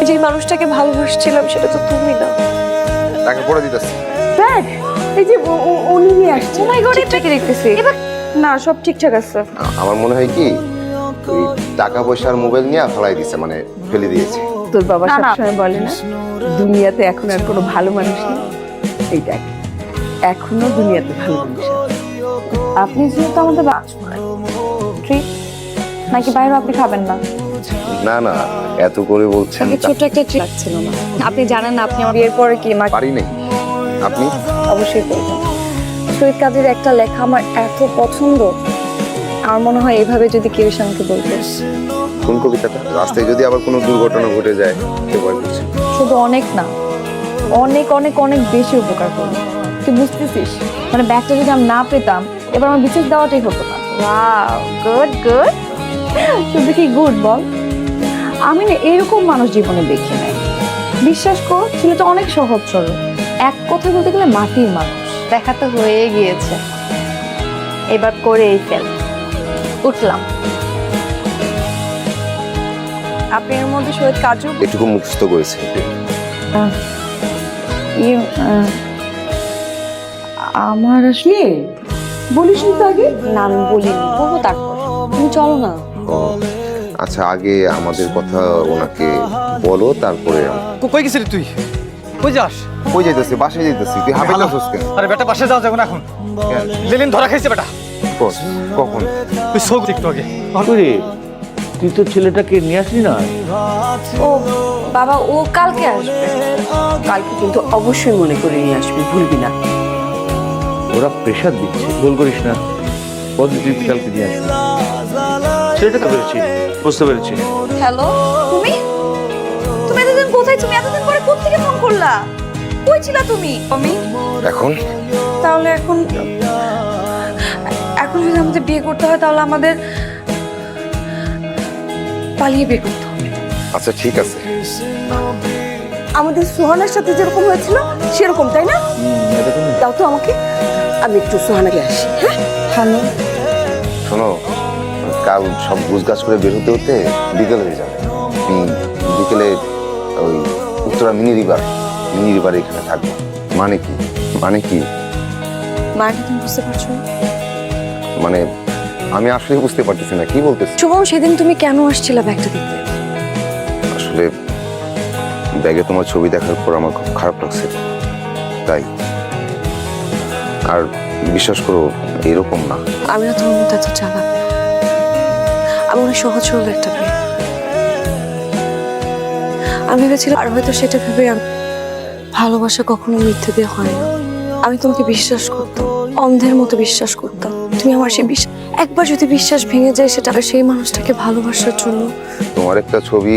যে মানুষটাকে ভালোবাসছিলাম সেটা তো তুমি না। টাকা পড়ে দিতেছি। দেখ এই যে উনি নিয়ে আসছে। ও মাই গড, এটা কি দেখতেছি? না সব ঠিকঠাক আছে। আমার মনে হয় কি ওই টাকা পয়সার মোবাইল নিয়ে ফেলাই দিছে, মানে ফেলে দিয়েছে। তোর বাবা না, না। সবসময় বলে না দুনিয়াতে এখন আর কোনো ভালো মানুষ নেই। এই দেখ এখনো দুনিয়াতে ভালো মানুষ আছে। আপনি যেহেতু আমাদের ট্রিট নাকি বাইরে আপনি খাবেন না? না না, এত করে বলছেন। তাকে ছোট একটা ট্রিট লাগছিল না? আপনি জানেন না আপনি আমার বিয়ের পরে কি মা পারি নাই। আপনি অবশ্যই করবেন। শহীদ কাজের একটা লেখা আমার এত পছন্দ, আমার মনে হয় এভাবে যদি কেউ এসে আমাকে বলতো। কোন কবিতাটা? রাস্তায় যদি আবার কোনো দুর্ঘটনা ঘটে যায় সে ভয় করছে। শুধু অনেক না, অনেক অনেক অনেক বেশি উপকার করবে। তুই বুঝতেছিস? মানে ব্যাগটা যদি আমি না পেতাম এবার আমার বিশেষ দেওয়াটাই হতো না। Wow, good good. শুধু কি গুড বল? আমি না এরকম মানুষ জীবনে দেখি নাই। বিশ্বাস কর, ছেলেটা অনেক সহজ সরল, এক কথা বলতে গেলে মাটির মানুষ। দেখা তো হয়ে গিয়েছে, এবার করেই ফেল। উঠলাম। আপনি এর মধ্যে শহীদ কাজু এটুকু মুখস্থ করেছে। আমার আসলে বলিস নি তো আগে? না, আমি বলিনি, বলবো তারপর। তুমি চলো না। ও আচ্ছা, আগে আমাদের কথা ওনাকে বলো, তারপরে কই গেছিলি তুই? কই যাস? কই যাইতেছি? বাসায় যাইতেছি। তুই হাঁপাই যাচ্ছিস কেন? আরে বেটা বাসে যাওয়া যাবে না এখন। কেন? লেলিন ধরা খাইছে বেটা। কখন? তুই শোক একটু আগে। রে তুই তো ছেলেটাকে নিয়ে আসলি না? ও বাবা, ও কালকে আসবে। কালকে কিন্তু অবশ্যই মনে করে নিয়ে আসবি, ভুলবি না। ওরা প্রেশার দিচ্ছে, ভুল করিস না। পজিটিভ কালকে নিয়ে আসবি। ছেলেটাকে পেরেছি, বুঝতে পেরেছি। হ্যালো, তুমি তুমি এতদিন কোথায়? তুমি এতদিন পরে কোত্থেকে ফোন করলা? কই ছিলা তুমি? আমি এখন তাহলে এখন এখন যদি আমাদের বিয়ে করতে হয় তাহলে আমাদের পালিয়ে বিয়ে করতে হবে। আচ্ছা ঠিক আছে। আমাদের সোহানার সাথে যেরকম হয়েছিল সেরকম, তাই না? দাও তো আমাকে, আমি একটু সোহানাকে আসি। হ্যাঁ হ্যালো, শোনো, কাল সব গুছগাছ করে বের হতে হতে বিকেল হয়ে যাবে। বিকেলে ওই উত্তরা মিনি রিভার এখানে থাকবো। মানে কি? মানে তুমি বুঝতে পারছো না? মানে আমি আসলে বুঝতে পারতেছি না কি বলতেছি। শুভম, সেদিন তুমি কেন আসছিলা ব্যাগটা দিতে? আসলে ব্যাগে তোমার ছবি দেখার পর আমার খুব খারাপ লাগছে, তাই। আর বিশ্বাস করো, এরকম না। আমি না তোমার মতো এত চালাক। আমি অনেক সহজ সরল একটা মেয়ে। আমি ভেবেছিলাম, আর হয়তো সেটা ভেবে ভালোবাসা কখনো মিথ্যে দিয়ে হয় না। আমি তোমাকে বিশ্বাস করতাম, অন্ধের মতো বিশ্বাস করতাম। তুমি আমার সেই বিশ্বাস, একবার যদি বিশ্বাস ভেঙে যায় সেটা সেই মানুষটাকে ভালোবাসার জন্য তোমার একটা ছবি